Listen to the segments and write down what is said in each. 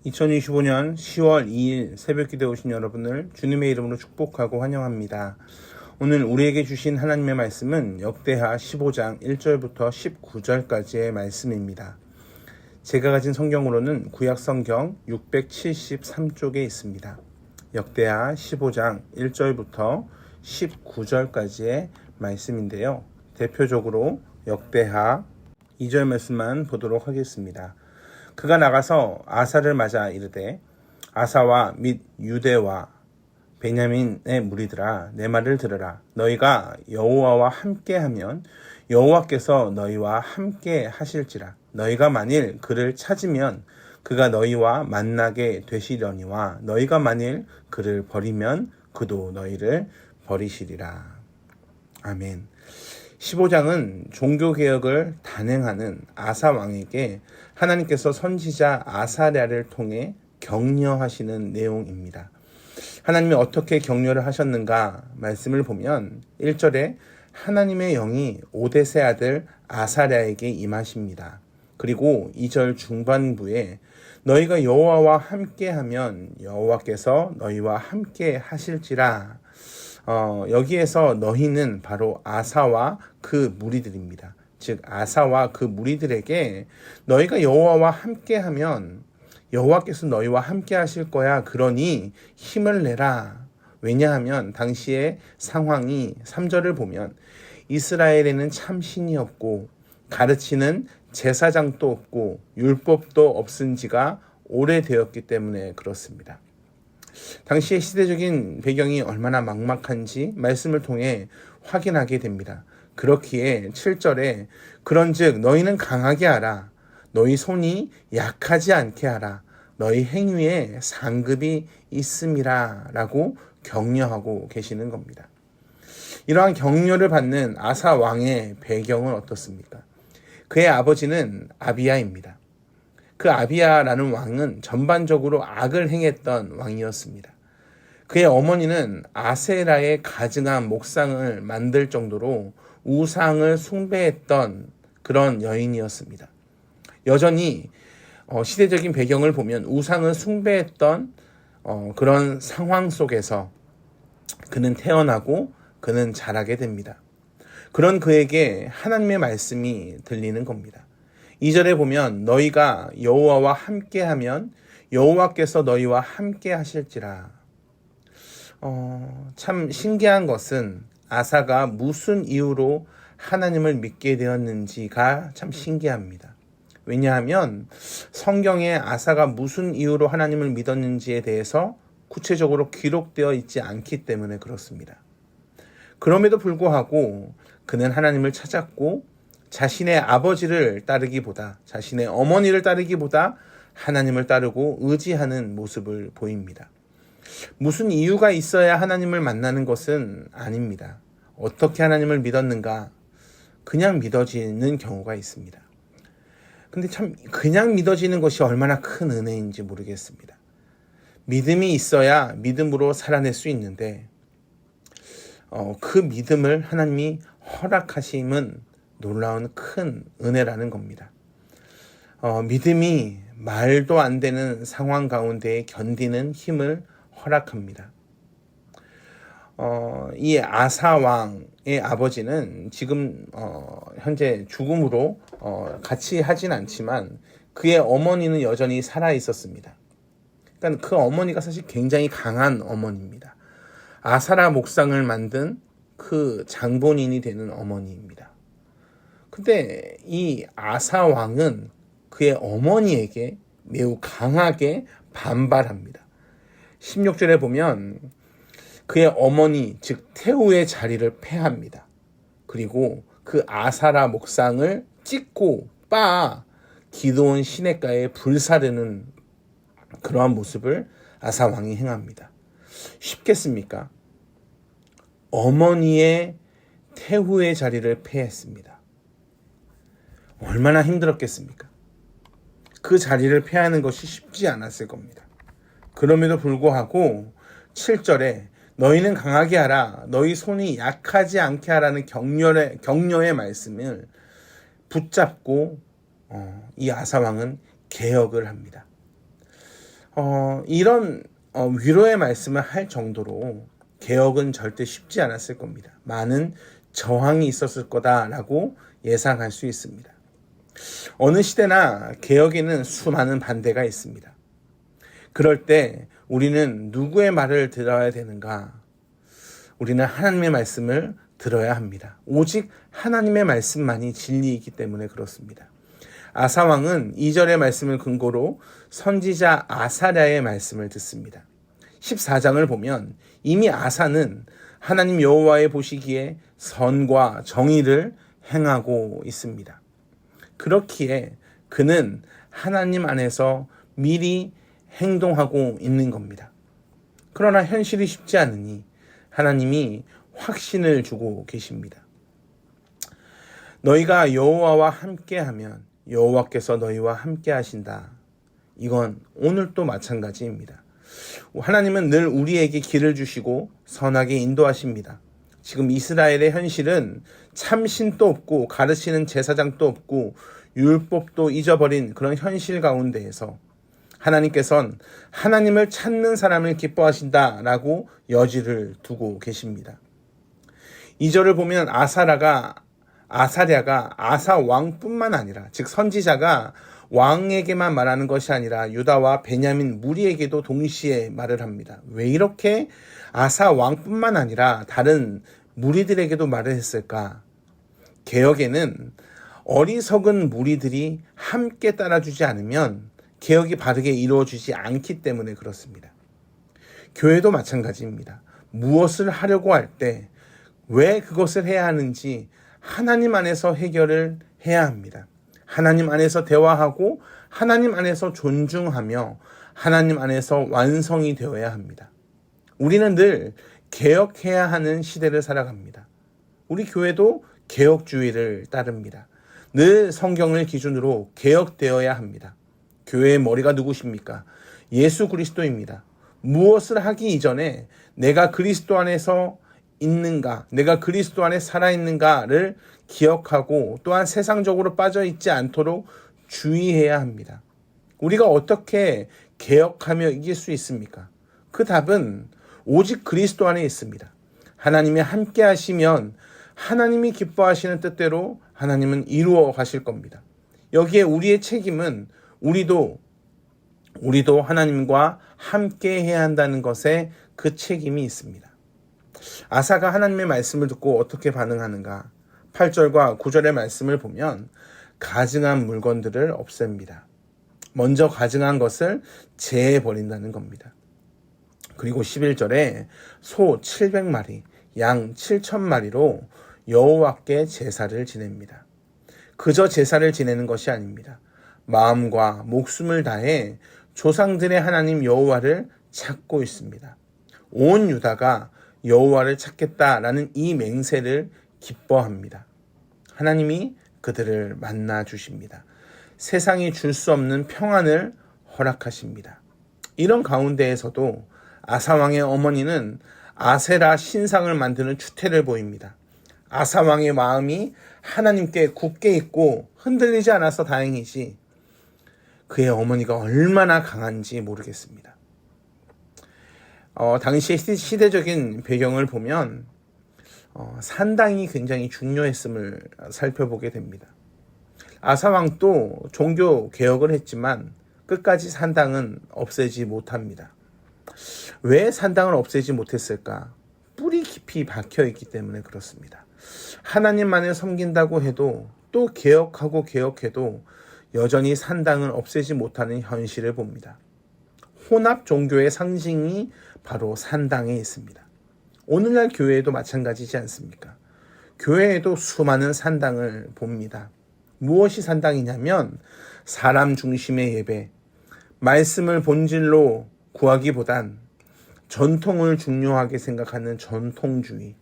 2025년 10월 2일 새벽기도에 오신 여러분을 주님의 이름으로 축복하고 환영합니다. 오늘 우리에게 주신 하나님의 말씀은 역대하 15장 1절부터 19절까지의 말씀입니다. 제가 가진 성경으로는 구약성경 673쪽에 있습니다. 역대하 15장 1절부터 19절까지의 말씀인데요. 대표적으로 역대하 2절 말씀만 보도록 하겠습니다. 그가 나가서 아사를 맞아 이르되 아사와 및 유대와 베냐민의 무리들아 내 말을 들으라. 너희가 여호와와 함께하면 여호와께서 너희와 함께 하실지라. 너희가 만일 그를 찾으면 그가 너희와 만나게 되시려니와 너희가 만일 그를 버리면 그도 너희를 버리시리라. 아멘. 15장은 종교개혁을 단행하는 아사 왕에게 하나님께서 선지자 아사랴를 통해 격려하시는 내용입니다. 하나님이 어떻게 격려를 하셨는가 말씀을 보면 1절에 하나님의 영이 오뎃의 아들 아사랴에게 임하십니다. 그리고 2절 중반부에 너희가 여호와와 함께하면 여호와께서 너희와 함께 하실지라. 여기에서 너희는 바로 아사와 그 무리들입니다. 즉 아사와 그 무리들에게 너희가 여호와와 함께하면 여호와께서 너희와 함께 하실 거야. 그러니 힘을 내라. 왜냐하면 당시의 상황이 3절을 보면 이스라엘에는 참 신이 없고 가르치는 제사장도 없고 율법도 없은 지가 오래되었기 때문에 그렇습니다. 당시의 시대적인 배경이 얼마나 막막한지 말씀을 통해 확인하게 됩니다. 그렇기에 7절에 그런즉 너희는 강하게 하라. 너희 손이 약하지 않게 하라. 너희 행위에 상급이 있음이라 라고 격려하고 계시는 겁니다. 이러한 격려를 받는 아사 왕의 배경은 어떻습니까? 그의 아버지는 아비야입니다. 그 아비야라는 왕은 전반적으로 악을 행했던 왕이었습니다. 그의 어머니는 아세라의 가증한 목상을 만들 정도로 우상을 숭배했던 그런 여인이었습니다. 여전히 시대적인 배경을 보면 우상을 숭배했던 그런 상황 속에서 그는 태어나고 그는 자라게 됩니다. 그런 그에게 하나님의 말씀이 들리는 겁니다. 2절에 보면 너희가 여호와와 함께하면 여호와께서 너희와 함께 하실지라. 참 신기한 것은 아사가 무슨 이유로 하나님을 믿게 되었는지가 참 신기합니다. 왜냐하면 성경에 아사가 무슨 이유로 하나님을 믿었는지에 대해서 구체적으로 기록되어 있지 않기 때문에 그렇습니다. 그럼에도 불구하고 그는 하나님을 찾았고 자신의 아버지를 따르기보다 자신의 어머니를 따르기보다 하나님을 따르고 의지하는 모습을 보입니다. 무슨 이유가 있어야 하나님을 만나는 것은 아닙니다. 어떻게 하나님을 믿었는가? 그냥 믿어지는 경우가 있습니다. 근데 참 그냥 믿어지는 것이 얼마나 큰 은혜인지 모르겠습니다. 믿음이 있어야 믿음으로 살아낼 수 있는데 그 믿음을 하나님이 허락하심은 놀라운 큰 은혜라는 겁니다. 믿음이 말도 안 되는 상황 가운데 견디는 힘을 허락합니다. 이 아사 왕의 아버지는 지금 현재 죽음으로 같이 하진 않지만 그의 어머니는 여전히 살아 있었습니다. 그러니까 그 어머니가 사실 굉장히 강한 어머니입니다. 아사라 목상을 만든 그 장본인이 되는 어머니입니다. 근데 이 아사 왕은 그의 어머니에게 매우 강하게 반발합니다. 16절에 보면 그의 어머니 즉 태후의 자리를 패합니다. 그리고 그 아사라 목상을 찍고 빻아 기드온 시냇가에 불사르는 그러한 모습을 아사 왕이 행합니다. 쉽겠습니까? 어머니의 태후의 자리를 패했습니다. 얼마나 힘들었겠습니까? 그 자리를 패하는 것이 쉽지 않았을 겁니다. 그럼에도 불구하고 7절에 너희는 강하게 하라. 너희 손이 약하지 않게 하라는 격려의 말씀을 붙잡고 이 아사왕은 개혁을 합니다. 이런 위로의 말씀을 할 정도로 개혁은 절대 쉽지 않았을 겁니다. 많은 저항이 있었을 거다라고 예상할 수 있습니다. 어느 시대나 개혁에는 수많은 반대가 있습니다. 그럴 때 우리는 누구의 말을 들어야 되는가? 우리는 하나님의 말씀을 들어야 합니다. 오직 하나님의 말씀만이 진리이기 때문에 그렇습니다. 아사왕은 2절의 말씀을 근거로 선지자 아사랴의 말씀을 듣습니다. 14장을 보면 이미 아사는 하나님 여호와의 보시기에 선과 정의를 행하고 있습니다. 그렇기에 그는 하나님 안에서 미리 행동하고 있는 겁니다. 그러나 현실이 쉽지 않으니 하나님이 확신을 주고 계십니다. 너희가 여호와와 함께하면 여호와께서 너희와 함께 하신다. 이건 오늘도 마찬가지입니다. 하나님은 늘 우리에게 길을 주시고 선하게 인도하십니다. 지금 이스라엘의 현실은 참신도 없고 가르치는 제사장도 없고 율법도 잊어버린 그런 현실 가운데에서 하나님께서는 하나님을 찾는 사람을 기뻐하신다라고 여지를 두고 계십니다. 2절을 보면 아사랴가 아사 왕뿐만 아니라 즉 선지자가 왕에게만 말하는 것이 아니라 유다와 베냐민 무리에게도 동시에 말을 합니다. 왜 이렇게 아사 왕뿐만 아니라 다른 무리들에게도 말을 했을까? 개혁에는 어리석은 무리들이 함께 따라주지 않으면 개혁이 바르게 이루어지지 않기 때문에 그렇습니다. 교회도 마찬가지입니다. 무엇을 하려고 할 때 왜 그것을 해야 하는지 하나님 안에서 해결을 해야 합니다. 하나님 안에서 대화하고 하나님 안에서 존중하며 하나님 안에서 완성이 되어야 합니다. 우리는 늘 개혁해야 하는 시대를 살아갑니다. 우리 교회도 개혁주의를 따릅니다. 늘 성경을 기준으로 개혁되어야 합니다. 교회의 머리가 누구십니까? 예수 그리스도입니다. 무엇을 하기 이전에 내가 그리스도 안에서 있는가, 내가 그리스도 안에 살아있는가를 기억하고 또한 세상적으로 빠져있지 않도록 주의해야 합니다. 우리가 어떻게 개혁하며 이길 수 있습니까? 그 답은 오직 그리스도 안에 있습니다. 하나님이 함께 하시면 하나님이 기뻐하시는 뜻대로 하나님은 이루어 가실 겁니다. 여기에 우리의 책임은 우리도 하나님과 함께 해야 한다는 것에 그 책임이 있습니다. 아사가 하나님의 말씀을 듣고 어떻게 반응하는가? 8절과 9절의 말씀을 보면 가증한 물건들을 없앱니다. 먼저 가증한 것을 제해버린다는 겁니다. 그리고 11절에 소 700마리, 양 7,000마리로 여호와께 제사를 지냅니다. 그저 제사를 지내는 것이 아닙니다. 마음과 목숨을 다해 조상들의 하나님 여호와를 찾고 있습니다. 온 유다가 여호와를 찾겠다라는 이 맹세를 기뻐합니다. 하나님이 그들을 만나 주십니다. 세상이 줄 수 없는 평안을 허락하십니다. 이런 가운데에서도 아사왕의 어머니는 아세라 신상을 만드는 추태를 보입니다. 아사왕의 마음이 하나님께 굳게 있고 흔들리지 않아서 다행이지 그의 어머니가 얼마나 강한지 모르겠습니다. 당시의 시대적인 배경을 보면 산당이 굉장히 중요했음을 살펴보게 됩니다. 아사왕도 종교 개혁을 했지만 끝까지 산당은 없애지 못합니다. 왜 산당을 없애지 못했을까? 뿌리 깊이 박혀있기 때문에 그렇습니다. 하나님만을 섬긴다고 해도 또 개혁해도 여전히 산당을 없애지 못하는 현실을 봅니다. 혼합 종교의 상징이 바로 산당에 있습니다. 오늘날 교회에도 마찬가지지 않습니까? 교회에도 수많은 산당을 봅니다. 무엇이 산당이냐면 사람 중심의 예배, 말씀을 본질로 구하기보단 전통을 중요하게 생각하는 전통주의,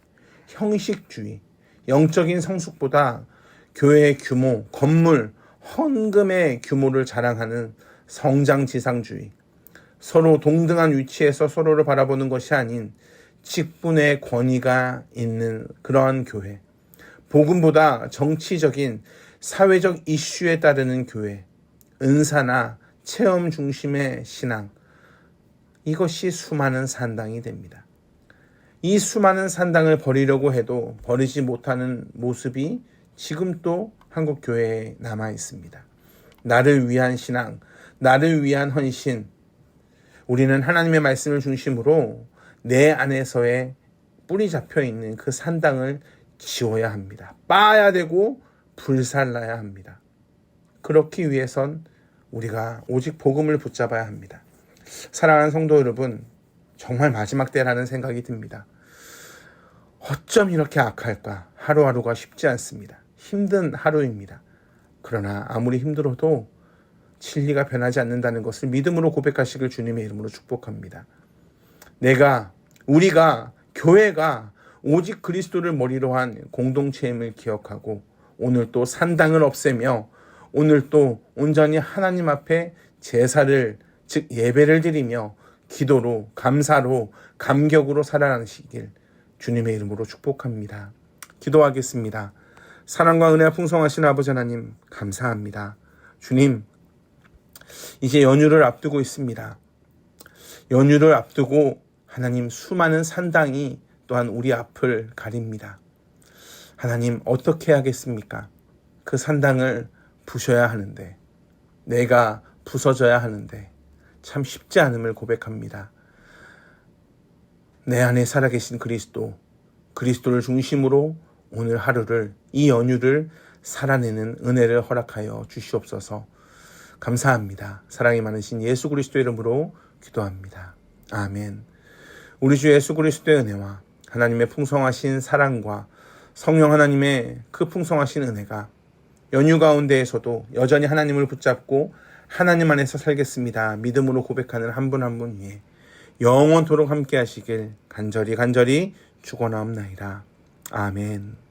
형식주의, 영적인 성숙보다 교회의 규모, 건물, 헌금의 규모를 자랑하는 성장지상주의, 서로 동등한 위치에서 서로를 바라보는 것이 아닌 직분의 권위가 있는 그러한 교회, 복음보다 정치적인 사회적 이슈에 따르는 교회, 은사나 체험 중심의 신앙, 이것이 수많은 산당이 됩니다. 이 수많은 산당을 버리려고 해도 버리지 못하는 모습이 지금 또 한국 교회에 남아 있습니다. 나를 위한 신앙, 나를 위한 헌신. 우리는 하나님의 말씀을 중심으로 내 안에서의 뿌리 잡혀 있는 그 산당을 지워야 합니다. 빻아야 되고 불살라야 합니다. 그렇기 위해선 우리가 오직 복음을 붙잡아야 합니다. 사랑하는 성도 여러분, 정말 마지막 때라는 생각이 듭니다. 어쩜 이렇게 악할까? 하루하루가 쉽지 않습니다. 힘든 하루입니다. 그러나 아무리 힘들어도 진리가 변하지 않는다는 것을 믿음으로 고백하시길 주님의 이름으로 축복합니다. 우리가, 교회가 오직 그리스도를 머리로 한 공동체임을 기억하고 오늘 또 산당을 없애며 오늘 또 온전히 하나님 앞에 제사를, 즉 예배를 드리며 기도로, 감사로, 감격으로 살아가시길 주님의 이름으로 축복합니다. 기도하겠습니다. 사랑과 은혜가 풍성하신 아버지 하나님, 감사합니다. 주님, 이제 연휴를 앞두고 있습니다. 연휴를 앞두고 하나님, 수많은 산당이 또한 우리 앞을 가립니다. 하나님, 어떻게 하겠습니까? 그 산당을 부셔야 하는데, 내가 부서져야 하는데 참 쉽지 않음을 고백합니다. 내 안에 살아계신 그리스도를 중심으로 오늘 하루를, 이 연휴를 살아내는 은혜를 허락하여 주시옵소서. 감사합니다. 사랑이 많으신 예수 그리스도 이름으로 기도합니다. 아멘. 우리 주 예수 그리스도의 은혜와 하나님의 풍성하신 사랑과 성령 하나님의 그 풍성하신 은혜가 연휴 가운데에서도 여전히 하나님을 붙잡고 하나님 안에서 살겠습니다. 믿음으로 고백하는 한 분 한 분 위에 영원토록 함께 하시길 간절히 축원하옵나이다. 아멘.